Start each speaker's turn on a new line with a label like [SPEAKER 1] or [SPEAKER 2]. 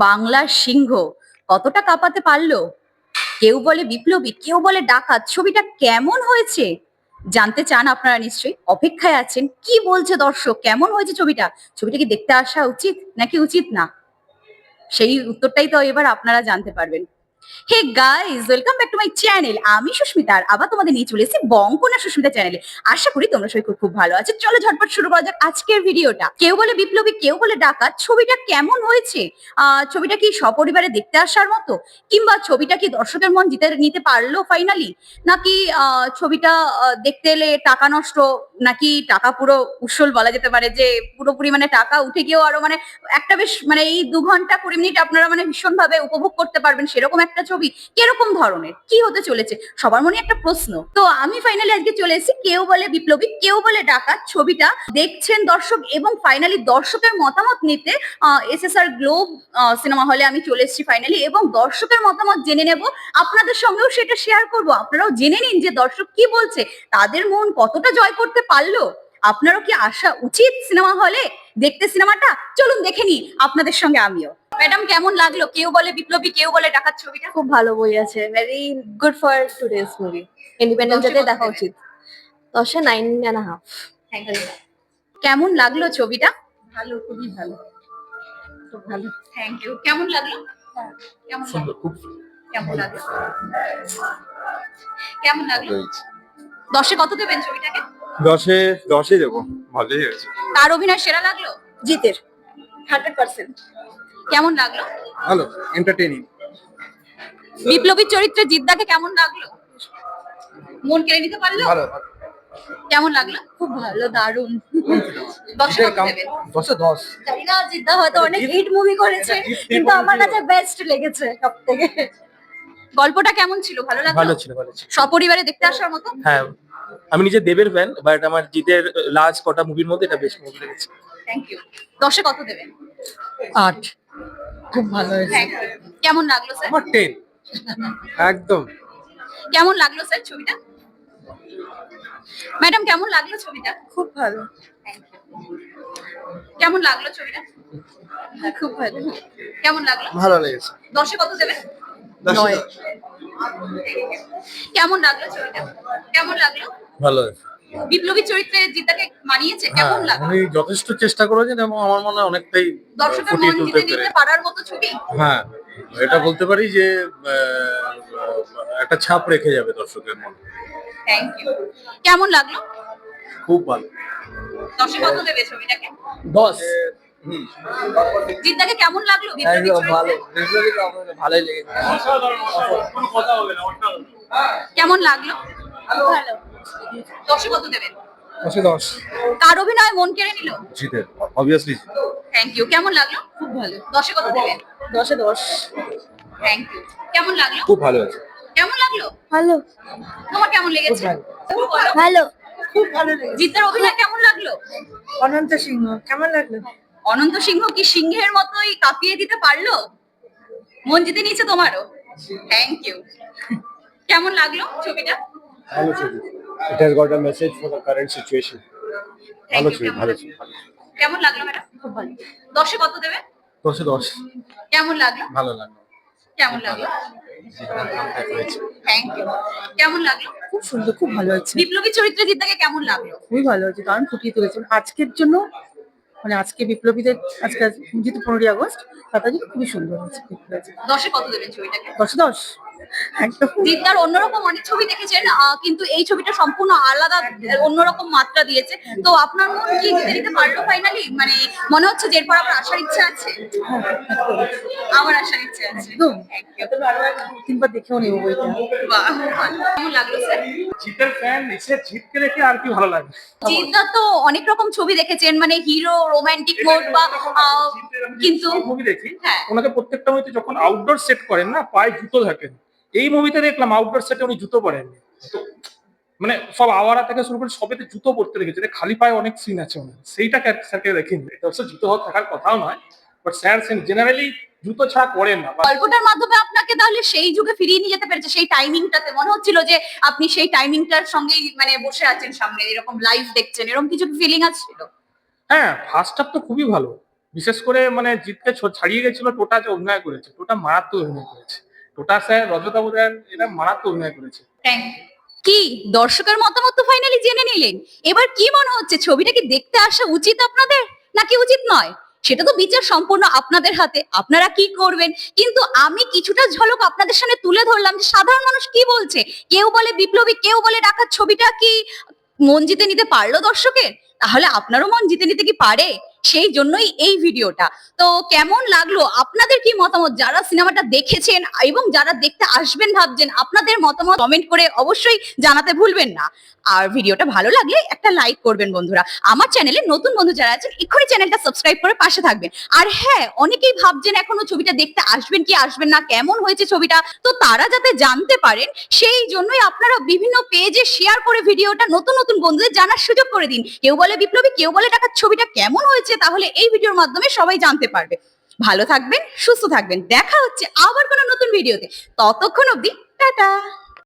[SPEAKER 1] বাংলার সিংহ কতটা কাঁপাতে পারলো। কেউ বলে বিপ্লবী, কেউ বলে ডাকাত। ছবিটা কেমন হয়েছে জানতে চান আপনারা, নিশ্চয়ই অপেক্ষায় আছেন। কি বলছে দর্শক, কেমন হয়েছে ছবিটা? ছবিটা কি দেখতে আসা উচিত নাকি উচিত না, সেই উত্তরটাই তো এবার আপনারা জানতে পারবেন। Hey guys, welcome back to my channel. আমি সুস্মিতা, আর আবার তোমাদের নিয়ে চলে এসেছি বঙ্কনা সুস্মিতা চ্যানেলে। আশা করি তোমরা সবাই খুব খুব ভালো আছো। চলো ঝটপট শুরু করা যাক আজকের ভিডিওটা। কেউ বলে বিপ্লবী, কেউ বলে ডাকাত। ছবিটা কেমন হয়েছে? ছবিটা কি সপরিবারে দেখতে আসার মতো, কিংবা ছবিটা কি দর্শকের মন জিতে নিতে পারলো ফাইনালি, নাকি ছবিটা দেখতে এলে টাকা নষ্ট, নাকি টাকা পুরো উসল বলা যেতে পারে, যে পুরোপুরি মানে টাকা উঠে গিয়েও আরো মানে একটা বেশ মানে এই 2 ঘন্টা 20 মিনিট আপনারা মানে ভীষণ ভাবে উপভোগ করতে পারবেন সেরকম একটা ছবি। কিরকম ধরনের কি হতে চলেছে সবার মনে একটা প্রশ্ন। তো আমি ফাইনালি আজকে চলে এসেছি কেউ বলে বিপ্লবী, কেউ বলে ডাকাত ছবিটা দেখছেন দর্শক, এবং ফাইনালি দর্শকের মতামত নিতে এসএসআর গ্লোব সিনেমা হলে আমি চলে এসেছি ফাইনালি, এবং দর্শকের মতামত জেনে নেব। আপনাদের সঙ্গেও সেটা শেয়ার করব, আপনারাও জেনে নিন যে দর্শক কি বলছে, তাদের মন কতটা জয় করতে পারলো। আপনারও কি আসা উচিত সিনেমা হলে দেখতে সিনেমাটা? চলুন দেখে নি আপনাদের সঙ্গে আমিও। ম্যাডাম, কেমন লাগলো কেউ বলে বিপ্লবী, কেউ বলে ডাকাত ছবিটা?
[SPEAKER 2] খুব ভালো বই আছে, very good for today's movie. Independence day দেখা উচিত। 10-এ 9.5।
[SPEAKER 1] Thank you. কেমন লাগলো ছবিটা?
[SPEAKER 2] ভালো, খুবই ভালো, খুব ভালো।
[SPEAKER 1] Thank you. কেমন লাগলো? কেমন লাগলো?
[SPEAKER 3] খুব
[SPEAKER 1] কেমন লাগলো? কেমন লাগলো? 10-এ কত দেবেন ছবিটাকে?
[SPEAKER 3] 10-এ দেবো, ভালোই হয়েছে।
[SPEAKER 1] কার অভিনয় সেরা লাগলো?
[SPEAKER 2] জিতের 100%।
[SPEAKER 1] কেমন লাগলো?
[SPEAKER 3] ভালো, এন্টারটেইনিং।
[SPEAKER 1] বিপ্লবীর চরিত্রে জিদ্দাকে কেমন লাগলো? মন কেড়ে নিতে পারলো?
[SPEAKER 3] ভালো।
[SPEAKER 1] কেমন লাগলো?
[SPEAKER 2] খুব ভালো, দারুণ।
[SPEAKER 1] 10-এ কত দেবেন?
[SPEAKER 3] 10-এ 10।
[SPEAKER 2] জানি না, জিদ্দা হয়তো অনেক হিট মুভি করেছে, কিন্তু আমার কাছে বেস্ট লেগেছে সব থেকে।
[SPEAKER 1] গল্পটা কেমন ছিল? ভালো লাগলো?
[SPEAKER 4] ভালো ছিল, ভালো ছিল।
[SPEAKER 1] সপরিবারে দেখতে আসার মতো?
[SPEAKER 4] হ্যাঁ, আমি নিজে দেবের ফ্যান, বাট আমার জিতের লাস্ট কটা মুভির মধ্যে এটা বেস্ট মুভি লেগেছে।
[SPEAKER 1] Thank you. 10-এ কত দেবেন?
[SPEAKER 2] 8। খুব ভালো হয়েছে।
[SPEAKER 1] Thank you. কেমন লাগলো স্যার?
[SPEAKER 3] আমার 10 একদম।
[SPEAKER 1] কেমন লাগলো স্যার ছবিটা? ম্যাডাম, কেমন লাগলো ছবিটা?
[SPEAKER 2] খুব ভালো।
[SPEAKER 1] Thank you. কেমন লাগলো ছবিটা?
[SPEAKER 2] খুব ভালো।
[SPEAKER 1] কেমন লাগলো?
[SPEAKER 3] ভালো লেগেছে।
[SPEAKER 1] 10-এ কত দেবেন?
[SPEAKER 3] 9।
[SPEAKER 1] কেমন লাগলো ছবিটা? কেমন লাগলো?
[SPEAKER 4] ভালো।
[SPEAKER 1] বিপ্লবী চরিত্রে জিদ্দাকে মানিয়েছে? কেমন লাগলো?
[SPEAKER 4] উনি যথেষ্ট চেষ্টা করেছেন এবং আমার মনে হয় অনেকটাই
[SPEAKER 1] দর্শকের
[SPEAKER 4] ফুটিয়ে
[SPEAKER 1] মন
[SPEAKER 4] তুলতে
[SPEAKER 1] জিতে
[SPEAKER 4] পেরে।
[SPEAKER 1] নিতে পারার মতো ছবি?
[SPEAKER 4] হ্যাঁ, এটা বলতে পারি যে একটা ছাপ রেখে যাবে দর্শকের মনে।
[SPEAKER 1] Thank you. কেমন লাগলো?
[SPEAKER 4] খুব ভালো।
[SPEAKER 1] 10-এ কত দেবে ছবিটাকে?
[SPEAKER 4] 10।
[SPEAKER 1] জিদ্দাকে কেমন লাগলো বিপ্লবী চরিত্রে?
[SPEAKER 4] ভালোই লেগেছে।
[SPEAKER 1] কেমন লাগলো?
[SPEAKER 2] ভালো।
[SPEAKER 1] 10-এ কত দেবেন?
[SPEAKER 3] 10-এ 10।
[SPEAKER 1] কার অভিনয় মন কেড়ে নিল?
[SPEAKER 3] জিতের, অবভিয়াসলি।
[SPEAKER 1] Thank you. কেমন লাগলো?
[SPEAKER 2] খুব ভালো।
[SPEAKER 1] 10-এ কত দেবেন?
[SPEAKER 2] 10-এ 10।
[SPEAKER 1] Thank you. কেমন লাগলো?
[SPEAKER 3] খুব ভালো হয়েছে।
[SPEAKER 1] কেমন লাগলো?
[SPEAKER 2] ভালো।
[SPEAKER 1] তোমার কেমন লেগেছে? তুমি বলো।
[SPEAKER 2] ভালো। খুব ভালো লেগেছে।
[SPEAKER 1] জিদ্দার অভিনয় কেমন লাগলো?
[SPEAKER 2] অনন্ত সিংহ কেমন লাগলো?
[SPEAKER 1] অনন্ত সিংহ কি সিংহের মতোই কাঁপিয়ে দিতে পারলো? মন জিতে নিয়েছে তোমারও? Thank you. কেমন লাগলো ছবিটা?
[SPEAKER 3] ভালো ছবি। It has got a message for the current situation.
[SPEAKER 1] Thank
[SPEAKER 3] ভালো
[SPEAKER 1] you.
[SPEAKER 3] ছবি, ভালো ছবি।
[SPEAKER 1] কেমন লাগলো ম্যাডাম?
[SPEAKER 2] খুব ভালো।
[SPEAKER 1] 10-এ কত দেবে?
[SPEAKER 4] 10-এ 10।
[SPEAKER 1] কেমন লাগলো?
[SPEAKER 4] ভালো লাগলো।
[SPEAKER 1] কেমন লাগলো? Thank you. কেমন লাগলো?
[SPEAKER 2] খুব সুন্দর, খুব ভালো হয়েছে।
[SPEAKER 1] বিপ্লবী চরিত্রে জিদ্দাকে কেমন লাগলো?
[SPEAKER 2] খুবই ভালো হয়েছে, দারুণ ফুটিয়ে তুলেছেন আজকের জন্য। মানে আজকে বিপ্লবীদের, আজকে যেহেতু 15ই আগস্ট, তার জন্য খুবই সুন্দর হয়েছে।
[SPEAKER 1] 10-এ কত দেবেন ছবিটাকে?
[SPEAKER 2] 10-এ 10। একদম।
[SPEAKER 1] জিদ্দার অন্যরকম অনেক ছবি দেখেছেন, কিন্তু এই ছবিটা সম্পূর্ণ আলাদা, অন্যরকম মাত্রা দিয়েছে। তো আপনার মন কি জিতে নিতে পারলো ফাইনালি? মানে মনে হচ্ছে যে এরপর আবার আসার ইচ্ছা আছে? আমার আসার ইচ্ছা আছে।
[SPEAKER 2] একদম।
[SPEAKER 1] Thank you.
[SPEAKER 2] 3বার দেখেও নেবো বইটা।
[SPEAKER 1] বাহ, কেমন লাগলো স্যার?
[SPEAKER 4] জিতের ফ্যান এসে জিতকে দেখে আর কি ভালো লাগে।
[SPEAKER 1] জিদ্দা তো অনেক রকম ছবি দেখেছেন, মানে হিরো, রোমান্টিক মোড বা কিন্তু
[SPEAKER 4] মুভি দেখি,
[SPEAKER 1] হ্যাঁ।
[SPEAKER 4] ওনাকে প্রত্যেকটা মুভিতে যখন আউটডোর সেট করেন না, পায়ে জুতো থাকেন। এই মুভিতে দেখলাম আউটডোর সেটে উনি জুতো পরেননি। তো মানে সব আওয়ারা থেকে শুরু করে সবেতে জুতো পরতে রেখেছে, খালি পায়ে অনেক সিন আছে ওনার, সেইটা স্যারকে দেখিনি। এটা অবশ্য জুতো থাকার কথাও নয়, বাট স্যার জেনারেলি জুতো ছাড়া করেন না।
[SPEAKER 1] গল্পটার মাধ্যমে আপনাকে তাহলে সেই যুগে ফিরিয়ে নিয়ে যেতে পেরেছে, সেই টাইমিংটাতে মনে হচ্ছিল যে আপনি সেই টাইমিংটার সঙ্গেই মানে বসে আছেন সামনে, এরকম লাইভ দেখছেন, এরকম কিছু ফিলিং আসছিল?
[SPEAKER 4] হ্যাঁ, ফার্স্ট হাফ তো খুবই ভালো, বিশেষ করে মানে জিতকে ছাড়িয়ে গেছিল টোটা, যে অভিনয় করেছে, টোটা মারাত্মক অভিনয় করেছে। টোটা স্যার, রজত বাবু স্যার, এরা মারাত্মক অভিনয় করেছে।
[SPEAKER 1] কি দর্শকের মতামত তো ফাইনালি জেনে নিলেন, এবার কি মনে হচ্ছে, ছবিটা কি দেখতে আসা উচিত আপনাদের নাকি উচিত নয়? সেটা তো বিচার সম্পূর্ণ আপনাদের হাতে, আপনারা কি করবেন। কিন্তু আমি কিছুটা ঝলক আপনাদের সামনে তুলে ধরলাম যে সাধারণ মানুষ কি বলছে। কেউ বলে বিপ্লবী, কেউ বলে ডাকাত। ছবিটা কি মন জিতে নিতে পারলো দর্শকের? তাহলে আপনারও মন জিতে নিতে কি পারে? সেই জন্যই এই ভিডিওটা। তো কেমন লাগলো, আপনাদের কি মতামত, যারা সিনেমাটা দেখেছেন এবং যারা দেখতে আসবেন ভাবছেন, আপনাদের মতামত কমেন্ট করে অবশ্যই জানাতে ভুলবেন না। আর ভিডিওটা ভালো লাগলে একটা লাইক করবেন বন্ধুরা। আমার চ্যানেলে নতুন বন্ধু যারা আছেন এক্ষুনি চ্যানেলটা সাবস্ক্রাইব করে পাশে থাকবেন। আর হ্যাঁ, অনেকেই ভাবছেন এখনো ছবিটা দেখতে আসবেন কি আসবেন না, কেমন হয়েছে ছবিটা, তো তারা যাতে জানতে পারেন সেই জন্যই আপনারা বিভিন্ন পেজে শেয়ার করে ভিডিওটা নতুন নতুন বন্ধুদের জানার সুযোগ করে দিন। কেউ বলে বিপ্লবী, কেউ বলে ডাকাত, ছবিটা কেমন হয়েছে, তাহলে এই ভিডিওর মাধ্যমে সবাই জানতে পারবে। ভালো থাকবেন, সুস্থ থাকবেন, দেখা হচ্ছে আবার কোনো নতুন ভিডিওতে। ততক্ষণ অবধি টাটা।